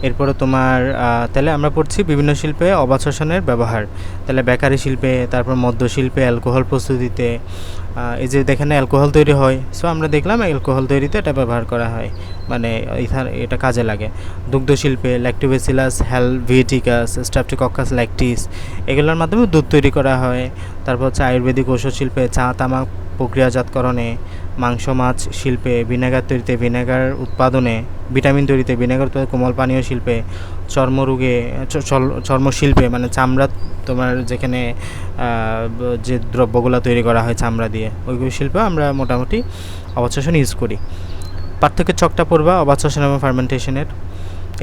এরপরে তোমার তাহলে আমরা পড়ছি বিভিন্ন শিল্পে অবাধ শ্বসনের ব্যবহার। তাহলে বেকারি শিল্পে, তারপর মদ্য শিল্পে, অ্যালকোহল প্রস্তুতিতে, এই যে দেখেন অ্যালকোহল তৈরি হয়, সো আমরা দেখলাম অ্যালকোহল তৈরিতে এটা ব্যবহার করা হয়, মানে এটা কাজে লাগে। দুগ্ধ শিল্পে ল্যাক্টোবেসিলাস হেলভিটিকাস স্ট্রেপ্টোকক্কাস ল্যাকটিস, এগুলোর মাধ্যমে দুধ তৈরি করা হয়। তারপর হচ্ছে আয়ুর্বেদিক ঔষধ শিল্পে চা তামাক প্রক্রিয়াজাতকরণে, মাংস মাছ শিল্পে ভিনেগার তৈরিতে, ভিনেগার উৎপাদনে, ভিটামিন তৈরিতে, ভিনেগার উৎপাদনে, কোমল পানীয় শিল্পে, চর্মরোগে চর্মশিল্পে মানে চামড়া তোমার যেখানে যে দ্রব্যগুলো তৈরি করা হয় চামড়া দিয়ে, ওইগুলো শিল্পে আমরা মোটামুটি অবাধ শ্বসন ইউজ করি। পার্থক্যের ছকটা পড়বা অবাধ শ্বসন এবং ফার্মেন্টেশনের।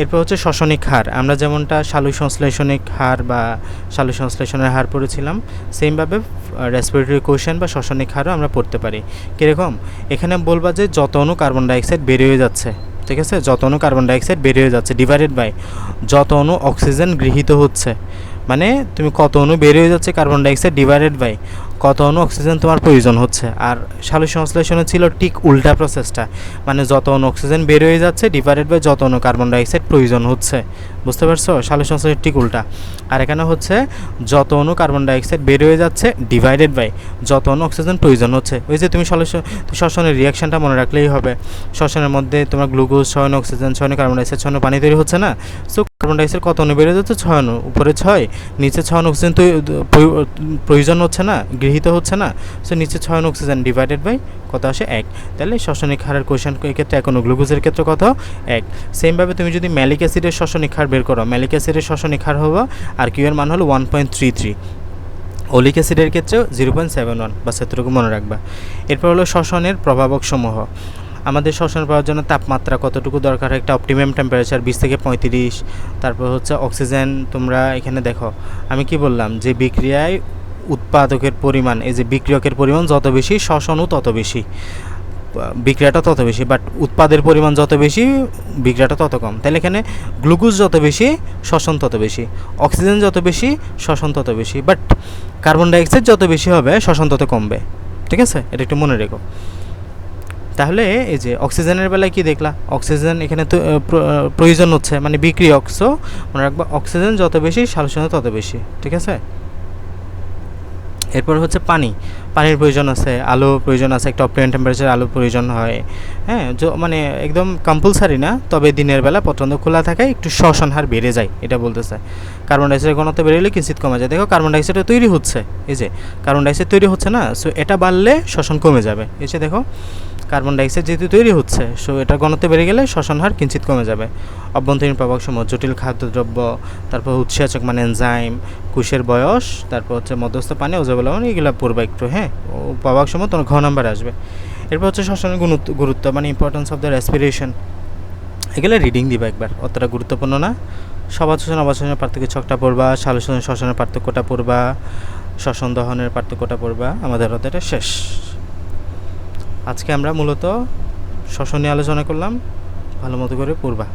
এরপর হচ্ছে শ্বসনিক হার, আমরা যেমনটা সালোক সংশ্লেষণিক হার বা সালোক সংশ্লেষণের হার পড়েছিলাম, সেমভাবে রেসপিরেটরি কোয়েশন বা শ্বসনিক হারও আমরা পড়তে পারি। কীরকম? এখানে বলবা যে যত অণু কার্বন ডাইঅক্সাইড বের হয়ে যাচ্ছে, ঠিক আছে, যত অণু কার্বন ডাইঅক্সাইড বের হয়ে যাচ্ছে ডিভাইডেড বাই যত অণু অক্সিজেন গৃহীত হচ্ছে, মানে তুমি কত অণু বের হয়ে যাচ্ছে কার্বন ডাইঅক্সাইড ডিভাইডেড বাই কত অণু অক্সিজেন তোমার প্রয়োজন হচ্ছে। আর সালোক সংশ্লেষণে ছিল ঠিক উল্টা প্রসেসটা, মানে যত অণু অক্সিজেন বের হয়ে যাচ্ছে ডিভাইডেড বাই যত অণু কার্বন ডাইঅক্সাইড প্রয়োজন হচ্ছে, বুঝতে পারছো? সালোক সংশ্লেষণ ঠিক উল্টা। আর এখানে হচ্ছে যত অণু কার্বন ডাইঅক্সাইড বের হয়ে যাচ্ছে ডিভাইডেড বাই যত অণু অক্সিজেন প্রয়োজন হচ্ছে। ওই যে তুমি শ্বসনের রিয়াকশানটা মনে রাখলেই হবে। শ্বসনের মধ্যে তোমার গ্লুকোজ 6 অণু অক্সিজেন 6 অণু কার্বন ডাইঅক্সাইড 6 অণু পানি তৈরি হচ্ছে না, সো কার্বন ডাইঅক্সাইড কত অণু বেড়ে যাচ্ছে? 6 অণু, উপরে 6 নিচে 6 অণু অক্সিজেন প্রয়োজন হচ্ছে না, গৃহীত হচ্ছে না, সো নিচে 6 অণু অক্সিজেন ডিভাইডেড বাই কত আসে? 1। তাহলে শ্বসনিক হারের কোয়েশন এক্ষেত্রে এক অণু, গ্লুকোজের ক্ষেত্রে কত? 1। সেমভাবে তুমি যদি ম্যালিক অ্যাসিডের শ্বসনিক হার বের করো, ম্যালিক অ্যাসিডের শ্বসনিক হার হবে আর কিউ এর মান হলো 1.33, ওলিক অ্যাসিডের ক্ষেত্রে 0.71, বাস এতটুকু মনে রাখবা। এরপর হলো শ্বসনের প্রভাবক সমূহ। আমাদের শ্বসন পাওয়ার জন্য তাপমাত্রা কতটুকু দরকার? একটা অপটিমাম টেম্পারেচার 20 থেকে 35। তারপর হচ্ছে অক্সিজেন, তোমরা এখানে দেখো আমি কি বললাম যে বিক্রিয়ায় উৎপাদকের পরিমাণ, এই যে বিক্রিয়কের পরিমাণ যত বেশি শ্বসনও তত বেশি, বিক্রিয়াটা তত বেশি, বাট উৎপাদের পরিমাণ যত বেশি বিক্রিয়াটা তত কম। তাহলে এখানে গ্লুকোজ যত বেশি শ্বসন তত বেশি, অক্সিজেন যত বেশি শ্বসন তত বেশি, বাট কার্বন ডাইঅক্সাইড যত বেশি হবে শ্বসন তত কমবে, ঠিক আছে? এটা একটু মনে রেখো। তাহলে এই যে অক্সিজেনের বেলায় কি দেখলা? অক্সিজেন এখানে তো প্রয়োজন হচ্ছে, মানে বিক্রিয়ক, সো মনে রাখবা অক্সিজেন যত বেশি সালোকসংখ্যা তত বেশি, ঠিক আছে? এরপর হচ্ছে পানির প্রয়োজন আছে, আলো প্রয়োজন আছে, একটা অপটিমাম টেম্পারেচার আলো প্রয়োজন হয়, হ্যাঁ, মানে একদম কম্পালসারি না, তবে দিনের বেলা পত্রন্দ খোলা থাকে একটু শ্বসন হার বেড়ে যায়, এটা বলতেছে। কার্বন ডাইঅক্সাইডের ঘনত্ব বেড়ে কিঞ্চিত কমে যায়। দেখো কার্বন ডাইঅক্সাইড তৈরি হচ্ছে, এই যে কার্বন ডাইঅক্সাইড তৈরি হচ্ছে না, সো এটা বাড়লে শ্বসন কমে যাবে। এই যে দেখো কার্বন ডাইঅক্সাইড যেহেতু তৈরি হচ্ছে, সো এটার ঘনত্ব বেড়ে গেলে শ্বসন হার কিঞ্চিত কমে যাবে। অভ্যন্তরীণ প্রভাবসমূহ, জটিল খাদ্যদ্রব্য, তারপর উৎসেচক মানে এনজাইম, কোষের বয়স, তারপর হচ্ছে মধ্যস্থ পানি, ওজোবলবণ, এগুলো পড়বা একটু, হ্যাঁ, প্রভাবসমূহ তোমার ঘ নাম্বার আসবে। এরপর হচ্ছে শ্বসনের গুরুত্ব মানে ইম্পর্টেন্স অফ দ্য রেসপিরেশন, এগুলো রিডিং দিবা একবার, অতটা গুরুত্বপূর্ণ না। সবাদ শ্বসন অবাধ শ্বসনের পার্থক্য ছকটা পড়বা, সালোক শ্বসনের পার্থক্যটা পড়বা, শ্বসন দহনের পার্থক্যটা পড়বা, আমাদের অধ্যায়টা শেষ। আজকে আমরা মূলত শ্বসন নিয়ে আলোচনা করলাম, ভালো মতো করে পড়বা।